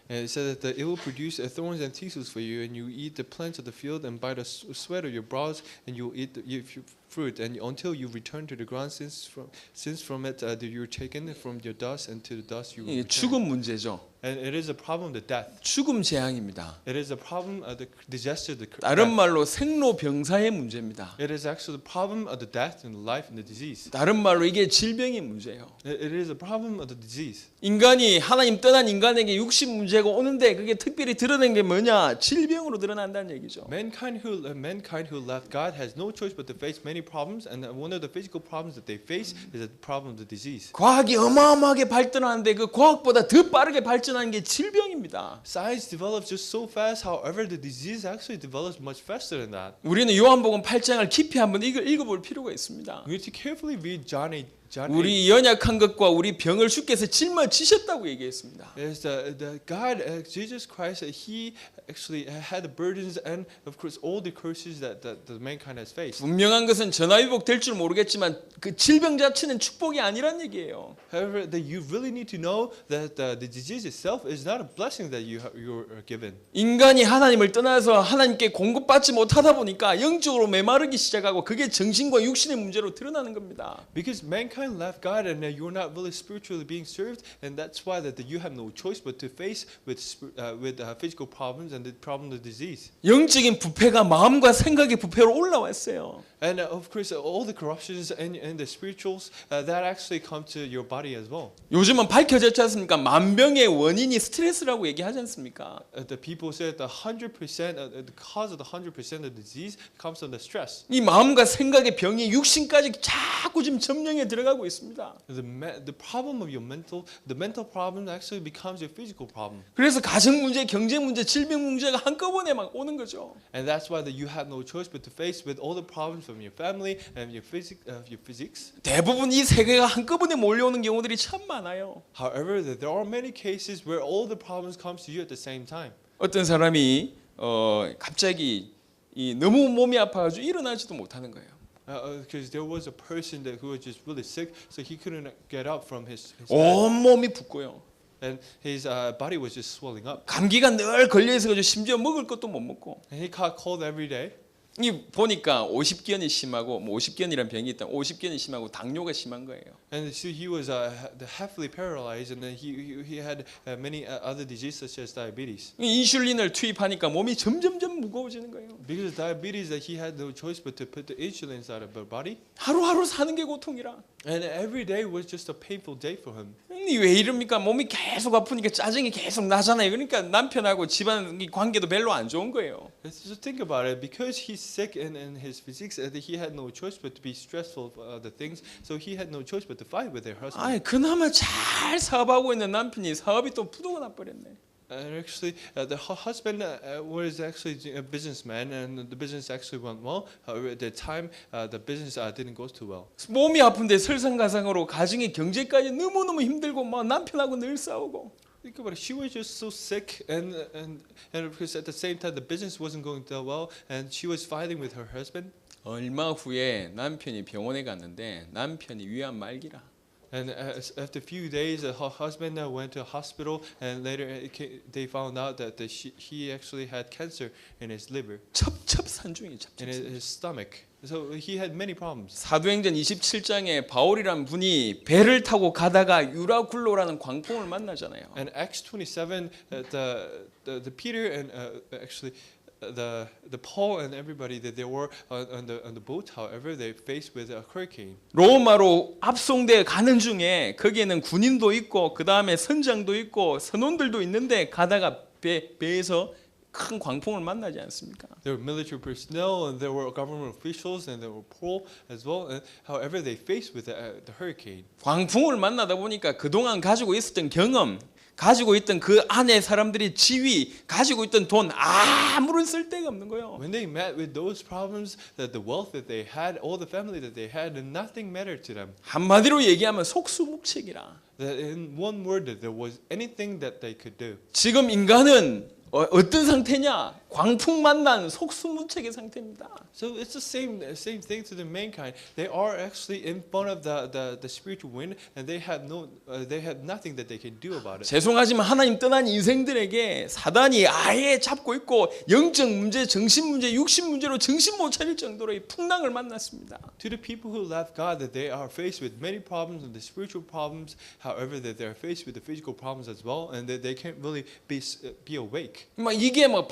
And it said that it will produce thorns and thistles for you, and you eat the plants of the field, and by the sweat of your brows, and you will eat the fruit, and until you return to the ground, since from it you are taken from your dust, and to the dust you will 이게 return. 죽음 문제죠. And it is a problem of death. 죽음 재앙입니다. It is a problem of the disaster of the 다른 death. 말로 생로병사의 문제입니다. It is actually the problem of the death and the life and the disease. 다른 말로 이게 질병의 문제예요. It is a problem of the disease. 인간이 하나님 떠난 인간에게 육신 문제가 오는데 그게 특별히 드러낸 게 뭐냐? 질병으로 드러난다는 얘기죠. Mankind who left God has no choice but to face many problems, and one of the physical problems that they face is the problem of the disease. 과학이 어마어마하게 발전하는데 그 과학보다 더 빠르게 발전하는 게 질병입니다. Science develops just so fast. However, the disease actually develops much faster than that. 우리는 요한복음 8장을 깊이 한번 읽어볼 필요가 있습니다. We need to carefully read John 8. 우리 연약한 것과 우리 병을 주께서 짊어지셨다고 얘기했습니다. Is the God Jesus Christ? He actually had the burdens and of course all the curses that the mankind has faced. 분명한 것은 전화위복 될 줄 모르겠지만 그 질병 자체는 축복이 아니란 얘기예요. However, that you really need to know that the disease itself is not a blessing that you are given. 인간이 하나님을 떠나서 하나님께 공급받지 못하다 보니까 영적으로 메마르기 시작하고 그게 정신과 육신의 문제로 드러나는 겁니다. Because mankind left God and you're not really spiritually being served, and that's why that you have no choice but to face with physical problems and the problem of disease. 영적인 부패가 마음과 생각의 부패로 올라왔어요. And of course, all the corruptions and the spirituals that actually come to your body as well. 요즘은 밝혀졌지 않습니까? 만병의 원인이 스트레스라고 얘기하지 않습니까? The people say that 100% the cause of the 100% of the disease comes from the stress. 이 마음과 생각의 병이 육신까지 자꾸 지금 점령에 들어가 돼가고 있습니다. The problem of the mental problem actually becomes your physical problem. 그래서 가정 문제, 경제 문제, 질병 문제가 한꺼번에 막 오는 거죠. And that's why that you have no choice but to face with all the problems from your family and your physics. 대부분 이 세 개가 한꺼번에 몰려오는 경우들이 참 많아요. However, that there are many cases where all the problems comes to you at the same time. 어떤 사람이 갑자기 너무 몸이 아파가지고 일어나지도 못하는 거예요. Because there was a person that who was just really sick, so he couldn't get up from his bed. 온 몸이 붓고요. And his body was just swelling up. 감기가 늘 걸려 있어가지고 심지어 먹을 것도 못 먹고. And he caught cold every day. 이 보니까 50견이 심하고 뭐 50견이란 병이 있다. 50견이 심하고 당뇨가 심한 거예요. And so he was heavily paralyzed, and then he had many other diseases such as diabetes. 인슐린을 투입하니까 몸이 점점점 무거워지는 거예요. Because of diabetes, that he had no choice but to put the insulin inside of her body. 하루하루 사는 게 고통이라. And every day was just a painful day for him. 왜 이럽니까? 몸이 계속 아프니까 짜증이 계속 나잖아요. 그러니까 남편하고 집안 관계도 별로 안 좋은 거예요. So think about it. Because he's sick in his physics, he had no choice but to be stressful of the things. So he had no choice but to fight with their husband. 아이 그나마 잘 사업하고 있는 남편이 사업이 또 부도가 나버렸네. And actually, the husband was actually a businessman, and the business actually went well. However, at the time, the business didn't go too well. 몸이 아픈데 설상가상으로 가정의 경제까지 너무너무 힘들고 막 남편하고 늘 싸우고. Think about it. She was just so sick, and because at the same time the business wasn't going that well, and she was fighting with her husband. 얼마 후에 남편이 병원에 갔는데 남편이 위암 말기라. And after a few days, her husband went to a hospital, and later they found out that he actually had cancer in his liver, 첩첩산중이 in 첩첩. his stomach. So he had many problems. 사도행전 27장에 바울이란 분이 배를 타고 가다가 유라굴로라는 광풍을 만나잖아요. And Acts 27, the Peter and actually the Paul and everybody that they were on the boat. However, they faced with a hurricane. 로마로 압송돼 가는 중에 거기에는 군인도 있고 그 다음에 선장도 있고 선원들도 있는데 가다가 배에서 큰 광풍을 만나지 않습니까? There were military personnel, and there were government officials, and there were Paul as well. And however, they faced with the hurricane. 광풍을 만나다 보니까 그동안 가지고 있었던 경험, 가지고 있던 그 안에 사람들이 지위, 가지고 있던 돈 아무런 쓸데가 없는 거예요. When they met with those problems, that the wealth that they had, all the family that they had, and nothing mattered to them. 한마디로 얘기하면 속수무책이라. That in one word, that there was anything that they could do. 지금 인간은 어떤 상태냐? 광풍 만난 속수무책의 상태입니다. So it's the same thing to the mankind. They are actually in front of the spiritual wind, and they have nothing that they can do about it. 죄송하지만 하나님 떠난 인생들에게 사단이 아예 잡고 있고 영적 문제, 정신 문제, 육신 문제로 정신 못 차릴 정도로 이 풍랑을 만났습니다. To the people who left God, that they are faced with many problems and the spiritual problems. However, that they are faced with the physical problems as well, and that they can't really be awake. 막 이게 막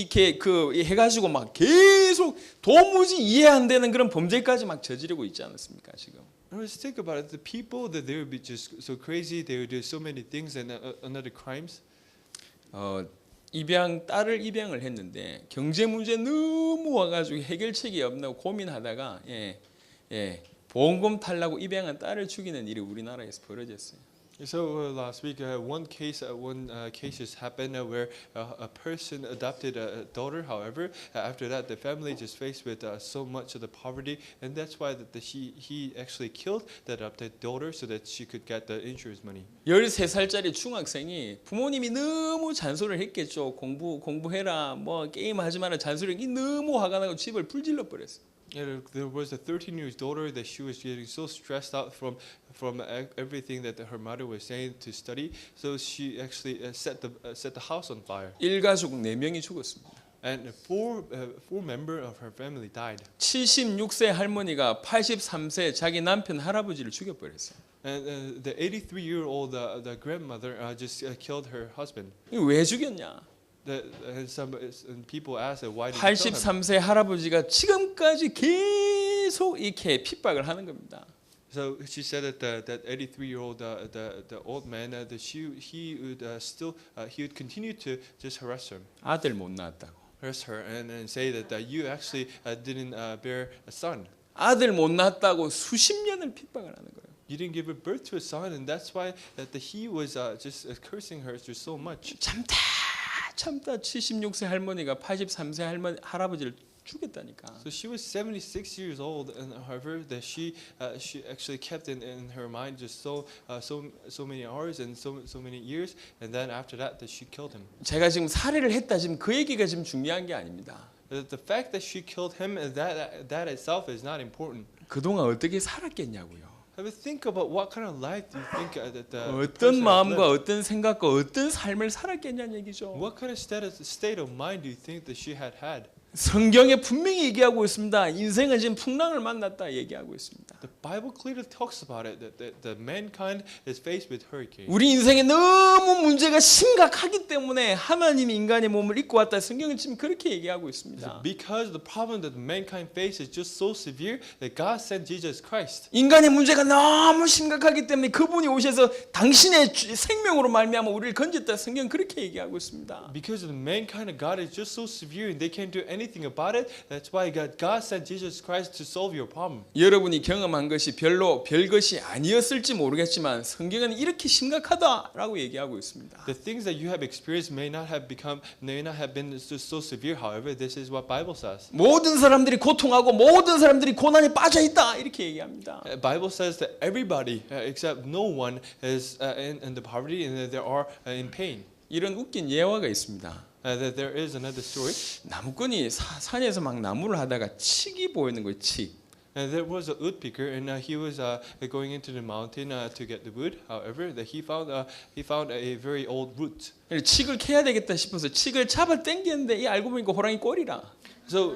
이렇게 해가지고 막 계속 도무지 이해 안 되는 그런 범죄까지 막 저지르고 있지 않습니까 지금? Let's think about it. The people that they would be just so crazy, they would do so many things and other crimes. 딸을 입양을 했는데 경제 문제 너무 와가지고 해결책이 없나고 고민하다가 보험금 탈라고 입양한 딸을 죽이는 일이 우리나라에서 벌어졌어요. So last week, one case just happened where a person adopted a daughter. However, after that, the family just faced with so much of the poverty, and that's why he actually killed the adopted daughter so that she could get the insurance money. 13살짜리 중학생이 부모님이 너무 잔소리를 했겠죠. 공부해라, 뭐 게임하지 마라 잔소리. 너무 화가 나고 집을 불질러 버렸어. Yeah, there was a 13-year-old daughter that she was getting so stressed out from everything that her mother was saying to study. So she actually set the house on fire. 일가족 4명이 죽었습니다. And four members of her family died. 76세 할머니가 83세 자기 남편 할아버지를 죽여버렸어요. And the 83-year-old the grandmother just killed her husband. 이거 왜 죽였냐? And people asked, why did you kill him? 83세 할아버지가 지금까지 계속 이렇게 핍박을 하는 겁니다. So she said that that 83-year-old the old man that he would continue to just harass her. 아들 못 낳았다고. Harass her and say that you actually didn't bear a son. 아들 못 낳았다고 수십 년을 핍박을 하는 거예요. You didn't give birth to a son, and that's why that he was just cursing her just so much. 참다 76세 할머니가 83세 할아버지를 죽였다니까. So she was 76 years old, and however that she actually kept in her mind just so many hours and so many years, and then after that she killed him. 제가 지금 살해를 했다 지금 그 얘기가 지금 중요한 게 아닙니다. The fact that she killed him, that itself is not important. 그동안 어떻게 살았겠냐고요. Have a think about what kind of life do you think that the 어떤 person has 마음과 lived? 어떤 생각과 어떤 삶을 살았겠냐는 얘기죠. What kind of state of mind do you think that she had had? 성경에 분명히 얘기하고 있습니다. 인생은 지금 풍랑을 만났다 얘기하고 있습니다. The Bible clearly talks about it that the mankind is faced with hurricane. 우리 인생에 너무 문제가 심각하기 때문에 하나님이 인간의 몸을 입고 왔다. 성경은 지금 그렇게 얘기하고 있습니다. Because the problem that mankind faces is just so severe that God sent Jesus Christ. 인간의 문제가 너무 심각하기 때문에 그분이 오셔서 당신의 생명으로 말미암아 우리를 건졌다. 성경은 그렇게 얘기하고 있습니다. Because the mankind of God is just so severe and they can't do anything about it. That's why God sent Jesus Christ to solve your problem. 여러분이 경험한 것이 별로 별것이 아니었을지 모르겠지만 성경은 이렇게 심각하다라고 얘기하고 있습니다. The things that you have experienced may not have been just so severe. However, this is what Bible says. 모든 사람들이 고통하고 모든 사람들이 고난에 빠져 있다 이렇게 얘기합니다. Bible says that everybody except no one is in the poverty and that they are in pain. 이런 웃긴 예화가 있습니다. That there is another story. 나무꾼이 산에서 막 나무를 하다가 칡이 보이는 거예요. 칡. And there was a wood picker, and he was going into the mountain to get the wood. However, that he found a very old root. 칡을 캐야 되겠다 싶어서 칡을 잡아 당겼는데 이 알고 보니까 호랑이 꼬리라. So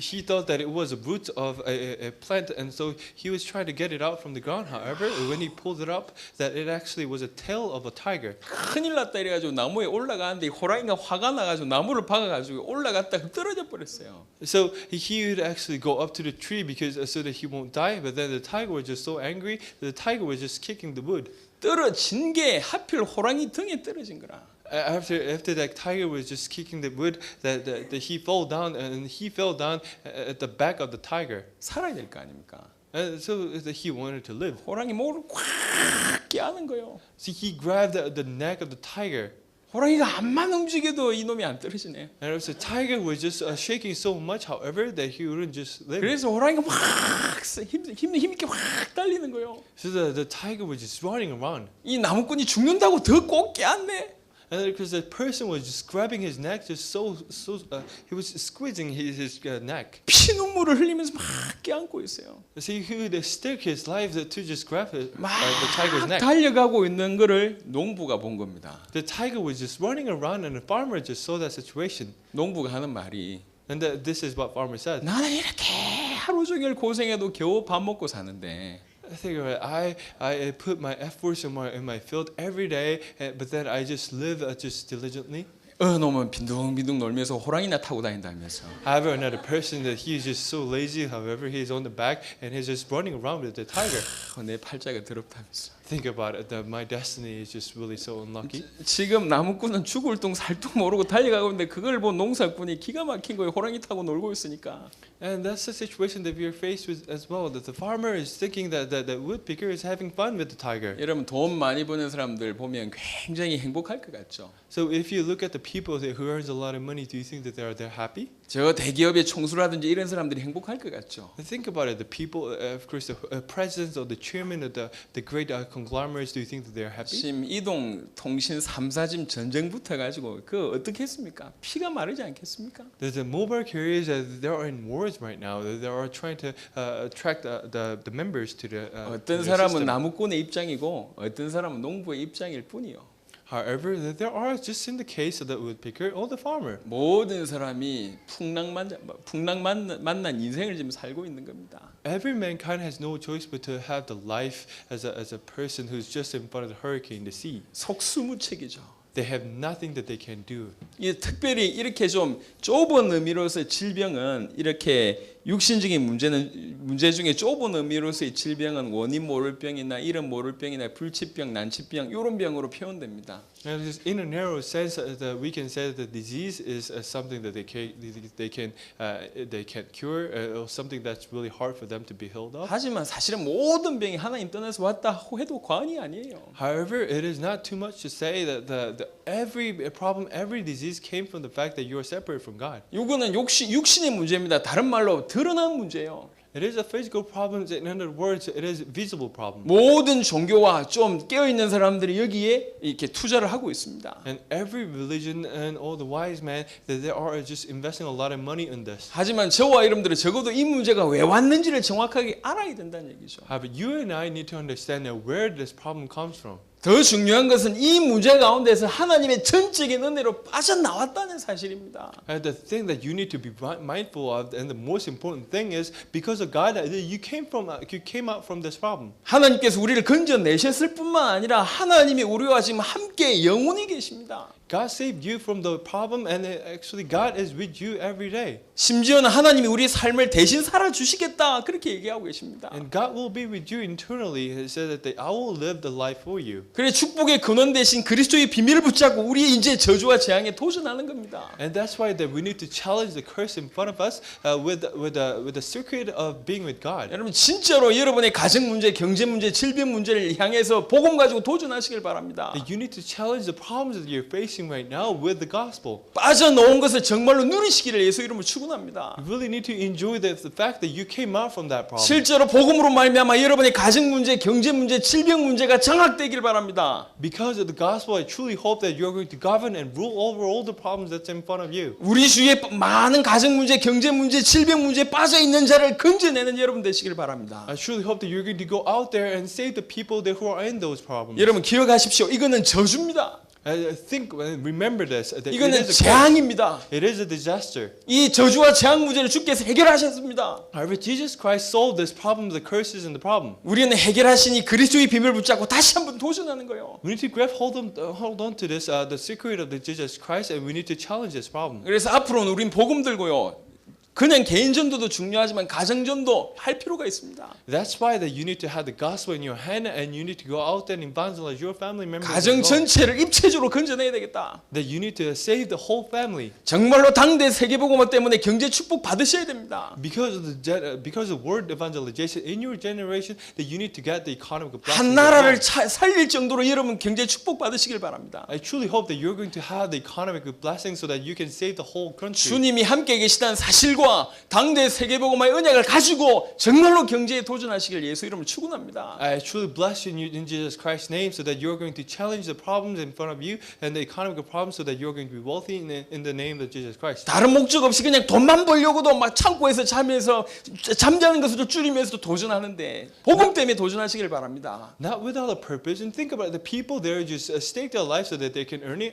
he thought that it was a root of a plant, and so he was trying to get it out from the ground. However, when he pulled it up, that it actually was a tail of a tiger. 큰일 났다 이래가지고 나무에 올라가는데 호랑이가 화가 나가지고 나무를 박아가지고 올라갔다 떨어져 버렸어요. So he would actually go up to the tree because so that he won't die. But then the tiger was just so angry, the tiger was just kicking the wood. 떨어진 게 하필 호랑이 등에 떨어진 거라. After that tiger was just kicking the wood, that he fell down, and he fell down at the back of the tiger. 살아야 될 거 아닙니까? And so that he wanted to live. 호랑이 목을 꽉 껴안은 거예요. So he grabbed the neck of the tiger. 호랑이가 암만 움직여도 이놈이 안 떨어지네. And the tiger was just shaking so much, however, that he wouldn't just live. 그래서 호랑이가 힘있게 확 달리는 거예요. So the tiger was just running around. 이 나무꾼이 죽는다고 더 꼭 껴안네. And because the person was just grabbing his neck, just he was squeezing his neck. 피눈물을 흘리면서 막 껴안고 있어요. So he would stake his life to just grab the 막 tiger's neck. 달려가고 있는 거를 농부가 본 겁니다. The tiger was just running around, and the farmer just saw that situation. 농부가 하는 말이 And this is what farmer said. 나는 이렇게 하루 종일 고생해도 겨우 밥 먹고 사는데 I think I put my efforts in my field every day, but then I just live just diligently. 놈은 빈둥빈둥 놀면서 호랑이나 타고 다닌다면서. However, another person that he is just so lazy. However, he's on the back and he's just running around with the tiger. 내 팔자가 더럽다면서. Think about it. That my destiny is just really so unlucky. 지금 나무꾼은 죽을 둥 살 둥 모르고 달려가고 있는데 그걸 본 농사꾼이 기가 막힌 거예요. 호랑이 타고 놀고 있으니까. And that's the situation that we are faced with as well. That the farmer is thinking that the woodpecker is having fun with the tiger. 여러분 돈 많이 버는 사람들 보면 굉장히 행복할 것 같죠. So if you look at the people who earns a lot of money, do you think that they're happy? 저 대기업의 총수라든지 이런 사람들이 행복할 것 같죠. Think about it. The people, of course, the presidents or the chairman of the great conglomerates. Do you think that they're happy? 지금 이동 통신 3사짐 전쟁부터 가지고 그 어떻게 했습니까? 피가 마르지 않겠습니까? There's the mobile carriers that they are in wars right now. They are trying to attract the members to the. 어떤 사람은 나무꾼의 입장이고 어떤 사람은 농부의 입장일 뿐이요. However, there are just in the case of the woodpecker or the farmer. 모든 사람이 풍랑 만난 인생을 지금 살고 있는 겁니다. Every mankind has no choice but to have the life as a person who's just in front of the hurricane, the sea. 속수무책이죠. They have nothing that they can do. 특별히 이렇게 좀 좁은 의미로서 질병은 이렇게 육신적인 문제 중에 좁은 의미로서의 질병은 원인 모를 병이나 이름 모를 병이나 불치병, 난치병 이런 병으로 표현됩니다. And just in a narrow sense, that we can say that the disease is something that they can't cure, or something that's really hard for them to be healed of. 하지만 사실은 모든 병이 하나님 떠나서 왔다 해도 과언이 아니에요. However, it is not too much to say that every problem, every disease came from the fact that you are separated from God. 이거는 육신의 문제입니다. 다른 말로 드러난 문제예요. It is a physical problem. In other words, it is a visible problem. 모든 종교와 좀 깨어 있는 사람들이 여기에 이렇게 투자를 하고 있습니다. And every religion and all the wise men, that they are just investing a lot of money in this. 하지만 저와 여러분들은 적어도 이 문제가 왜 왔는지를 정확하게 알아야 된다는 얘기죠. But you and I need to understand that where this problem comes from. 더 중요한 것은 이 문제 가운데서 하나님의 전적인 은혜로 빠져나왔다는 사실입니다. And the thing that you need to be mindful of, and the most important thing is, because of God, you came out from this problem. 하나님께서 우리를 건져내셨을 뿐만 아니라 하나님이 우리와 지금 함께 영원히 계십니다. God saved you from the problem, and actually God is with you every day. 심지어는 하나님이 우리의 삶을 대신 살아주시겠다 그렇게 얘기하고 계십니다. And God will be with you internally. He said that I will live the life for you. 그래 축복의 근원 대신 그리스도의 비밀을 붙잡고 우리의 이제 저주와 재앙에 도전하는 겁니다. And that's why that we need to challenge the curse in front of us with the secret of being with God. 여러분 진짜로 여러분의 가정 문제, 경제 문제, 질병 문제를 향해서 복음 가지고 도전하시길 바랍니다. You need to challenge the problems that you're facing right now with the gospel. 빠져나온 것을 정말로 누리시기를 예수 이름으로 축원합니다. You really need to enjoy the fact that you came out from that problem. 실제로 복음으로 말미암아 여러분의 가정 문제, 경제 문제, 질병 문제가 장악되길 바랍니다. Because of the gospel, I truly hope that you're going to govern and rule over all the problems that's in front of you. 우리 주위에 많은 가정 문제, 경제 문제, 질병 문제에 빠져 있는 자를 건져내는 여러분 되시길 바랍니다. I truly hope that you're going to go out there and save the people that who are in those problems. 여러분 기억하십시오. 이거는 저주입니다. I think, remember this. That 이거는 it is a curse. 재앙입니다. It is a disaster. 이 저주와 재앙 문제를 주께서 해결하셨습니다. However, Jesus Christ solved this problem, the curses and the problem. 우리는 해결하시니 그리스도의 비밀을 붙잡고 다시 한번 도전하는 거예요. We need to grab hold on to this, the secret of the Jesus Christ, and we need to challenge this problem. 그래서 앞으로는 우린 복음 들고요. 그냥 개인 전도도 중요하지만 가정 전도 할 필요가 있습니다. That's why that you need to have the gospel in your hand, and you need to go out there and evangelize your family members. 가정 전체를 입체적으로 건져내야 되겠다. That you need to save the whole family. 정말로 당대 세계복음화 때문에 경제 축복 받으셔야 됩니다. Because of word evangelization in your generation, that you need to get the economic blessing. 한 나라를 살릴 정도로 여러분 경제 축복 받으시길 바랍니다. I truly hope that you're going to have the economic blessing so that you can save the whole country. 주님이 함께 계시다는 사실과 당대 세계복음화의 언약을 가지고 정말로 경제에 도전하시길 예수 이름으로 축원합니다. I truly bless you in Jesus Christ's name, so that you're going to challenge the problems in front of you and the economic problems, so that you're going to be wealthy in the name of Jesus Christ. 다른 목적 없이 그냥 돈만 벌려고도 막 창고에서 잠자는 것으로 줄이면서도 도전하는데 복음 때문에 도전하시길 바랍니다. Not without a purpose. And think about it, the people there just stake their life so that they can earn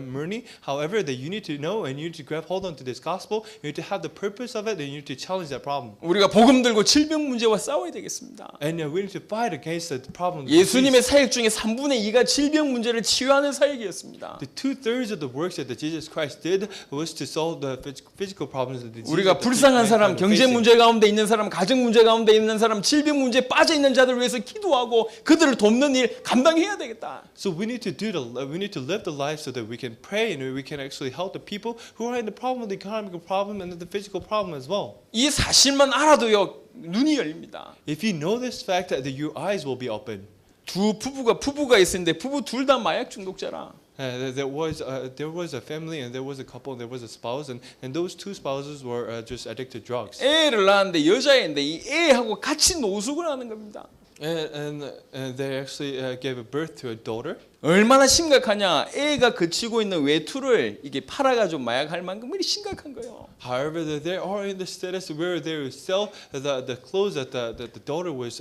money. However, that you need to know, and you need to grab hold onto this gospel. You need to have the purpose of it, and you need to challenge that problem. 우리가 복음 들고 질병 문제와 싸워야 되겠습니다. And we need to fight against the problem. 예수님의 사역 중에 3분의 2가 질병 문제를 치유하는 사역이었습니다. The 2/3 of the works that Jesus Christ did was to solve the physical problems of the disease. 우리가 불쌍한 사람, 경제 문제 가운데 있는 사람, 가정 문제 가운데 있는 사람, 질병 문제에 빠져 있는 자들을 위해서 기도하고 그들을 돕는 일 감당해야 되겠다. So we need to live the life so that we can pray, and we can actually help the people who are in the problem, the economic problem, and the physical problem as well. 이 사실만 알아도요 눈이 열립니다. If you know this fact, that your eyes will be open. 두 부부가 있었는데 부부 둘 다 마약 중독자라. There was a family, and there was a couple, and there was a spouse, and those two spouses were just addicted to drugs. 애를 낳았는데 여자애인데 이 애하고 같이 노숙을 하는 겁니다. And they actually gave birth to a daughter. 얼마나 심각하냐? 애가 그치고 있는 외투를 이게 팔아가지고 마약할 만큼 심각한 거예요. However, they are in the status where they will sell the clothes that the daughter was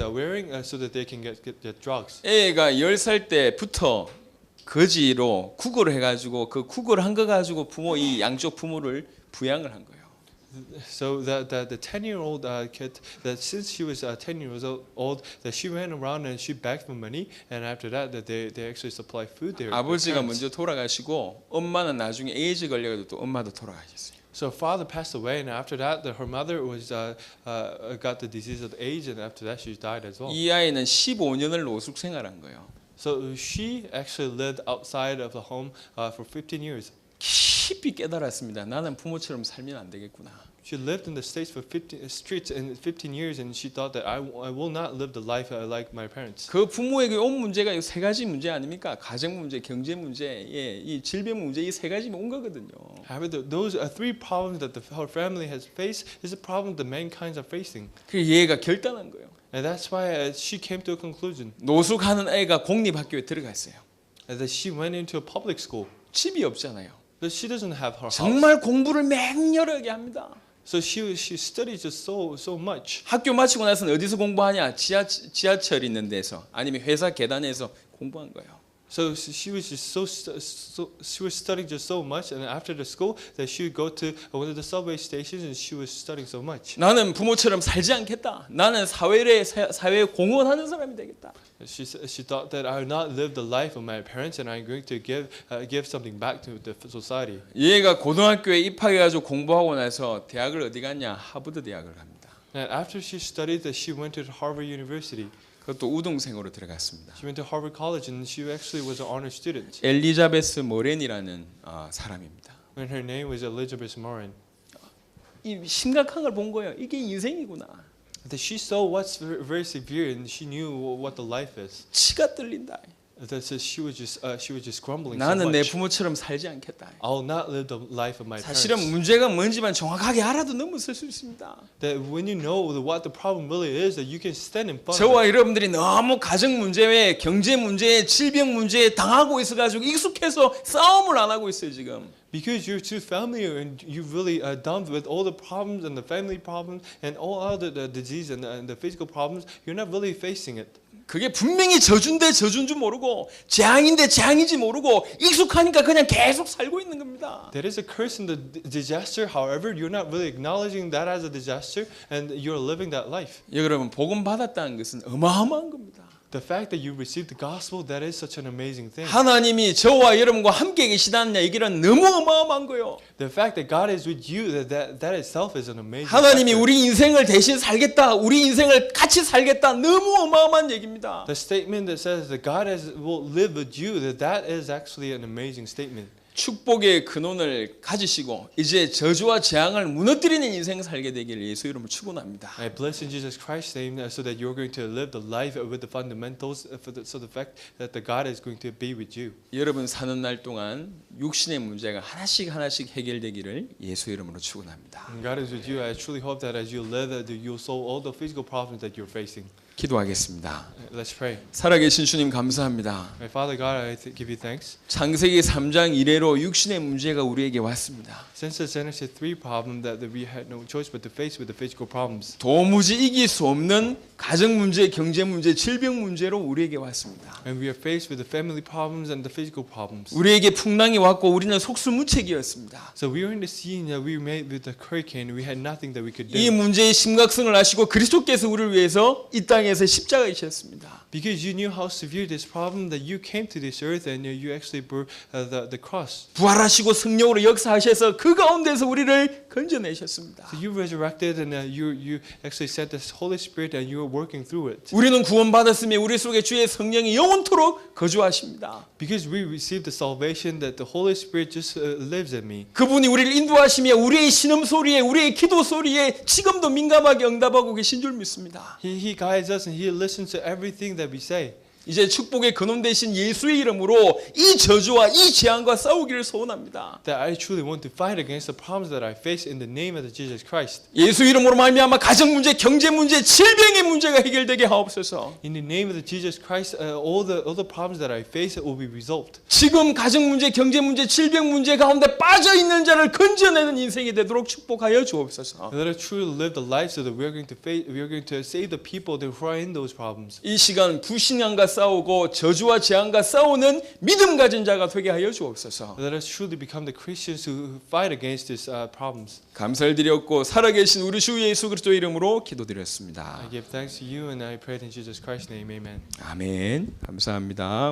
wearing, so that they can get drugs. 애가 10살 때부터 거지로 구걸을 해가지고 그 구걸을 한 거 가지고 이 양쪽 부모를 부양을 한 거예요. So the 10-year-old kid, that since she was 10 years old, that she ran around and she begged for money, and after that they actually supplied food. 아버지가 먼저 돌아가시고 엄마는 나중에 에이즈 걸려가지고 또 엄마도 돌아가셨어요. So her father passed away, and after that, her mother was got the disease of age, and after that, she died as well. 이 아이는 15년을 노숙 생활한 거예요. So she actually lived outside of the home for 15 years. 깊이 깨달았습니다. 나는 부모처럼 살면 안 되겠구나. She lived in the streets for 15 years, and she thought that I will not live the life like my parents. 그 부모에게 온 문제가 이 세 가지 문제 아닙니까? 가정 문제, 경제 문제, 예, 이 질병 문제 이 세 가지면 온 거거든요. However, those are three problems that her family has faced. Is a problem that mankind are facing, 그 얘가 결단한 거예요. and that's why she came to a conclusion 노숙하는 애가 공립학교에 들어갔어요. that she went into a public school. 집이 없잖아요. But she doesn't have her house. 정말 공부를 맹렬하게 합니다. So she studied just so much. 학교 마치고 나서는 어디서 공부하냐? 지하철 있는 데서 아니면 회사 계단에서 공부한 거예요. So she was just she was studying just so much, and after the school, that she would go to one of the subway stations, and she was studying so much. 나는 부모처럼 살지 않겠다. 나는 사회에 공헌하는 사람이 되겠다. She thought that I would not live the life of my parents, and I'm going to give something back to the society. 얘가 고등학교에 입학해가지고 공부하고 나서 대학을 어디 갔냐? 하버드 대학을 갑니다. And after she studied, that she went to Harvard University. 그것도 우등생으로 들어갔습니다. She went to Harvard College, and she actually was an honor student. 엘리자베스 모렌이라는 사람입니다. And her name was Elizabeth Morin. 이 심각한 걸 본 거예요. 이게 인생이구나. That she saw what's very severe, and she knew what the life is. 치가 떨린다. That says she was just grumbling so 나는 내 much. 부모처럼 살지 않겠다. I will not live the life of my 사실은 parents. 문제가 뭔지만 정확하게 알아도 넘어설 수 있습니다. That when you know what the problem really is, that you can stand in front of 저와 it. 여러분들이 너무 가정 문제에 경제 문제에 질병 문제에 당하고 있어가지고 익숙해서 싸움을 안 하고 있어요 지금. Because you're too familiar and you're really done with all the problems and the family problems and all other the disease and the physical problems, you're not really facing it. 그게 분명히 저주인데 저주인 줄 모르고 재앙인데 재앙인지 모르고 익숙하니까 그냥 계속 살고 있는 겁니다. There is a curse in the disaster. However, you're not really acknowledging that as a disaster, and you're living that life. 여러분 복음 받았다는 것은 어마어마한 겁니다. The fact that you received the gospel, that is such an amazing thing. 하나님이 저와 여러분과 함께 계시다는 얘기는 너무 어마어마한 거예요. The fact that God is with you, that itself is an amazing. 하나님이 factor. 우리 인생을 대신 살겠다, 우리 인생을 같이 살겠다, 너무 어마어마한 얘기입니다. The statement that says that God will live with you, that is actually an amazing statement. 축복의 근원을 가지시고 이제 저주와 재앙을 무너뜨리는 인생 살게 되기를 예수 이름으로 축원합니다. I bless in Jesus Christ's name so that you're going to live the life with the fundamentals, so the fact that the God is going to be with you. 여러분 사는 날 동안 육신의 문제가 하나씩 해결되기를 예수 이름으로 축원합니다. And God is with you. I truly hope that as you live, that you'll solve all the physical problems that you're facing. 기도하겠습니다. Let's pray. 살아계신 주님 감사합니다. My Father God, I give you thanks. 창세기 3장 이래로 육신의 문제가 우리에게 왔습니다. Since the Genesis 3 problem that we had no choice but to face with the physical problems. 도무지 이길 수 없는 가정 문제, 경제 문제, 질병 문제로 우리에게 왔습니다. And we are faced with the family problems and the physical problems. 우리에게 풍랑이 왔고 우리는 속수무책이었습니다. So we were in the scene that we made with the hurricane. We had nothing that we could 이 do. 문제의 심각성을 아시고 그리스도께서 우리를 위해서 이 땅에서 십자가에 지셨습니다. Because you knew how severe this problem that you came to this earth and you actually bore the cross. 부활하시고 성령으로 역사하셔서 그 가운데서 우리를 건져내셨습니다. So you resurrected and you actually sent the Holy Spirit and you were working through it. 우리는 구원받았으며 우리 속에 주의 성령이 영원토록 거주하십니다. Because we received the salvation that the Holy Spirit just lives in me. 그분이 우리를 인도하시며 우리의 신음 소리에 우리의 기도 소리에 지금도 민감하게 응답하고 계신 줄 믿습니다. He guides us and He listens to everything that we say. 이제 축복의 근원 되신 예수의 이름으로 이 저주와 이 재앙과 싸우기를 소원합니다. That I truly want to fight against the problems that I face in the name of Jesus Christ. 예수 이름으로 말미암아 가정 문제, 경제 문제, 질병의 문제가 해결되게 하옵소서. In the name of Jesus Christ, all the problems that I face will be resolved. 지금 가정 문제, 경제 문제, 질병 문제 가운데 빠져 있는 자를 건져내는 인생이 되도록 축복하여 주옵소서. Let us truly live the life so that we are going to save the people who are in those problems. 이 시간 불신앙과 싸우고 저주와 재앙과 싸우는 믿음 가진 자가 되게 하여 주옵소서. Let us truly become the Christians who fight against these problems. 감사를 드렸고 살아계신 우리 주 예수 그리스도의 이름으로 기도드렸습니다. I give thanks to you and I pray in Jesus Christ's name. Amen. 아멘. 감사합니다.